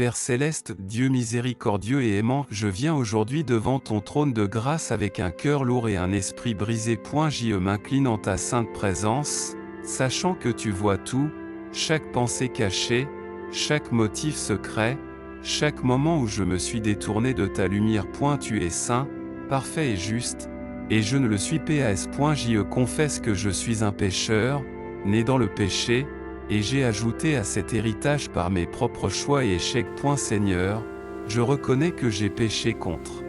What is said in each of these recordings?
Père céleste, Dieu miséricordieux et aimant, je viens aujourd'hui devant ton trône de grâce avec un cœur lourd et un esprit brisé. Je m'incline en ta sainte présence, sachant que tu vois tout, chaque pensée cachée, chaque motif secret, chaque moment où je me suis détourné de ta lumière. Tu es saint, parfait et juste, et je ne le suis pas. Je confesse que je suis un pécheur, né dans le péché, et j'ai ajouté à cet héritage par mes propres choix et échecs. Seigneur, je reconnais que j'ai péché contre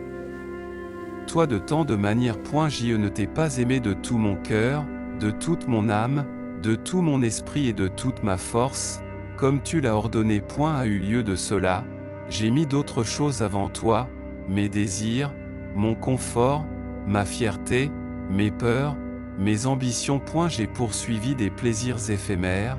toi de tant de manières. Je ne t'ai pas aimé de tout mon cœur, de toute mon âme, de tout mon esprit et de toute ma force, comme tu l'as ordonné. A eu lieu de cela, j'ai mis d'autres choses avant toi, mes désirs, mon confort, ma fierté, mes peurs, mes ambitions. J'ai poursuivi des plaisirs éphémères,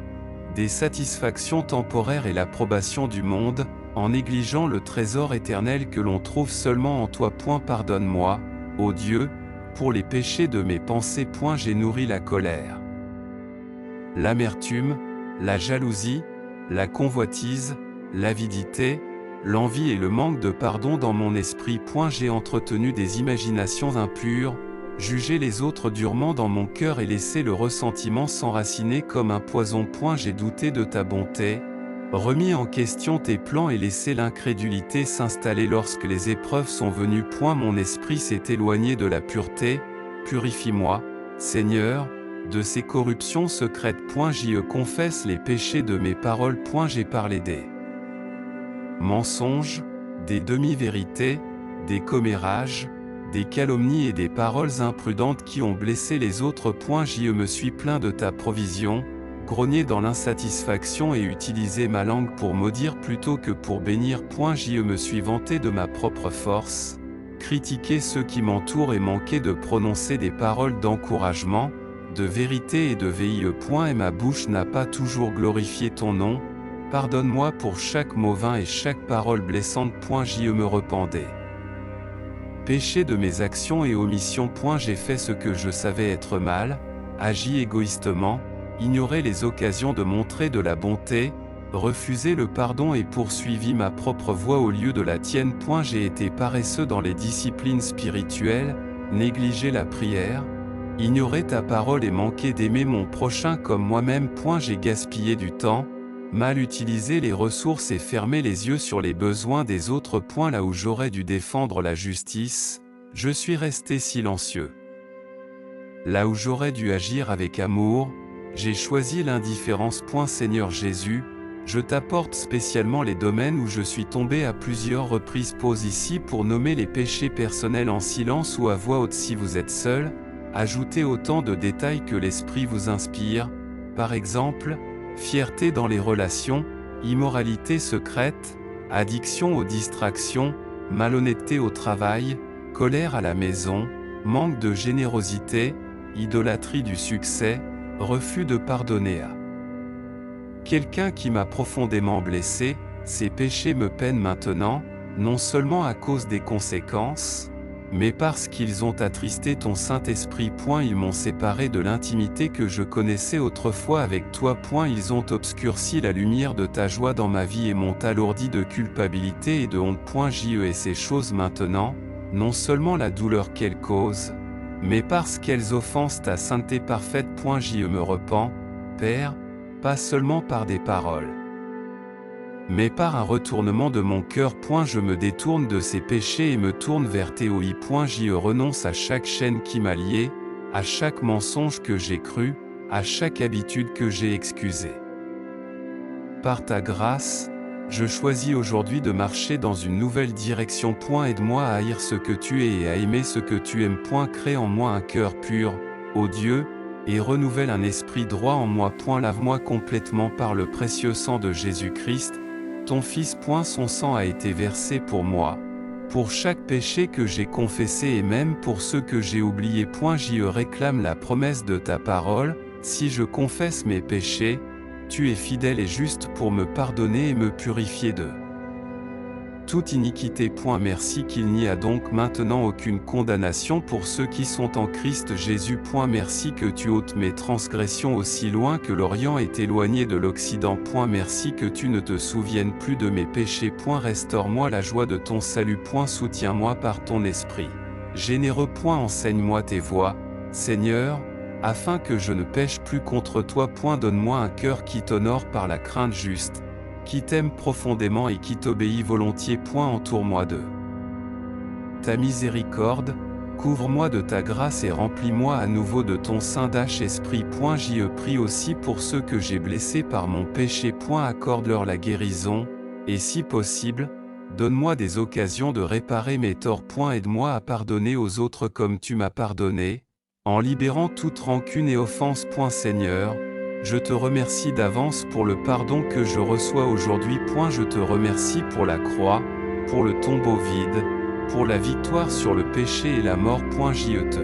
des satisfactions temporaires et l'approbation du monde, en négligeant le trésor éternel que l'on trouve seulement en toi. Pardonne-moi, ô Dieu, pour les péchés de mes pensées. J'ai nourri la colère, l'amertume, la jalousie, la convoitise, l'avidité, l'envie et le manque de pardon dans mon esprit. J'ai entretenu des imaginations impures, jugé les autres durement dans mon cœur et laissé le ressentiment s'enraciner comme un poison. J'ai douté de ta bonté, remis en question tes plans et laissé l'incrédulité s'installer lorsque les épreuves sont venues. Mon esprit s'est éloigné de la pureté. Purifie-moi, Seigneur, de ces corruptions secrètes. Je confesse les péchés de mes paroles. J'ai parlé des mensonges, des demi-vérités, des commérages, des calomnies et des paroles imprudentes qui ont blessé les autres. Je me suis plaint de ta provision, grogné dans l'insatisfaction et utilisé ma langue pour maudire plutôt que pour bénir. Je me suis vanté de ma propre force, critiqué ceux qui m'entourent et manqué de prononcer des paroles d'encouragement, de vérité et de veille. Et ma bouche n'a pas toujours glorifié ton nom. Pardonne-moi pour chaque mot vain et chaque parole blessante. Je me repentais péché de mes actions et omissions. J'ai fait ce que je savais être mal, agi égoïstement, ignoré les occasions de montrer de la bonté, refusé le pardon et poursuivi ma propre voie au lieu de la tienne. J'ai été paresseux dans les disciplines spirituelles, négligé la prière, ignoré ta parole et manqué d'aimer mon prochain comme moi-même. J'ai gaspillé du temps, mal utilisé les ressources et fermé les yeux sur les besoins des autres. Là où j'aurais dû défendre la justice, je suis resté silencieux. Là où j'aurais dû agir avec amour, j'ai choisi l'indifférence. Seigneur Jésus, je t'apporte spécialement les domaines où je suis tombé à plusieurs reprises. Pose ici pour nommer les péchés personnels en silence ou à voix haute si vous êtes seul. Ajoutez autant de détails que l'Esprit vous inspire, par exemple, fierté dans les relations, immoralité secrète, addiction aux distractions, malhonnêteté au travail, colère à la maison, manque de générosité, idolâtrie du succès, refus de pardonner à quelqu'un qui m'a profondément blessé. Ces péchés me peinent maintenant, non seulement à cause des conséquences, mais parce qu'ils ont attristé ton Saint-Esprit. Ils m'ont séparé de l'intimité que je connaissais autrefois avec toi. Ils ont obscurci la lumière de ta joie dans ma vie et m'ont alourdi de culpabilité et de honte. Et ces choses maintenant, non seulement la douleur qu'elles causent, mais parce qu'elles offensent ta sainteté parfaite. Je me repens, Père, pas seulement par des paroles, mais par un retournement de mon cœur. Je me détourne de ces péchés et me tourne vers tes OI. Je renonce à chaque chaîne qui m'a lié, à chaque mensonge que j'ai cru, à chaque habitude que j'ai excusée. Par ta grâce, je choisis aujourd'hui de marcher dans une nouvelle direction. Aide-moi à haïr ce que tu es et à aimer ce que tu aimes. Crée en moi un cœur pur, ô Dieu, et renouvelle un esprit droit en moi. Lave-moi complètement par le précieux sang de Jésus-Christ, ton Fils. Son sang a été versé pour moi, pour chaque péché que j'ai confessé et même pour ceux que j'ai oubliés. Je réclame la promesse de ta parole, si je confesse mes péchés, tu es fidèle et juste pour me pardonner et me purifier de toute iniquité. Merci qu'il n'y a donc maintenant aucune condamnation pour ceux qui sont en Christ Jésus. Merci que tu ôtes mes transgressions aussi loin que l'Orient est éloigné de l'Occident. Merci que tu ne te souviennes plus de mes péchés. Restaure-moi la joie de ton salut. Soutiens-moi par ton esprit généreux. Enseigne-moi tes voies, Seigneur, afin que je ne pêche plus contre toi. Donne-moi un cœur qui t'honore par la crainte juste, qui t'aime profondément et qui t'obéit volontiers. Entoure-moi de ta miséricorde, couvre-moi de ta grâce et remplis-moi à nouveau de ton Saint-Esprit. J'y prie aussi pour ceux que j'ai blessés par mon péché. Accorde-leur la guérison, et si possible, donne-moi des occasions de réparer mes torts. Aide-moi à pardonner aux autres comme tu m'as pardonné, en libérant toute rancune et offense. Seigneur, je te remercie d'avance pour le pardon que je reçois aujourd'hui. Je te remercie pour la croix, pour le tombeau vide, pour la victoire sur le péché et la mort. Je te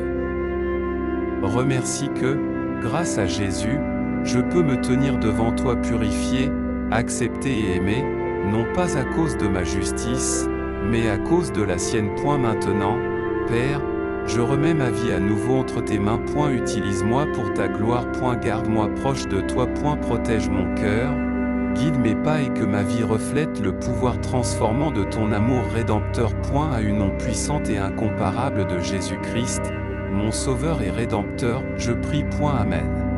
remercie que, grâce à Jésus, je peux me tenir devant toi purifié, accepté et aimé, non pas à cause de ma justice, mais à cause de la sienne. Maintenant, Père, je remets ma vie à nouveau entre tes mains. Utilise-moi pour ta gloire. Garde-moi proche de toi. Protège mon cœur, guide mes pas et que ma vie reflète le pouvoir transformant de ton amour rédempteur. À une nom puissante et incomparable de Jésus-Christ, mon Sauveur et Rédempteur, je prie. Amen.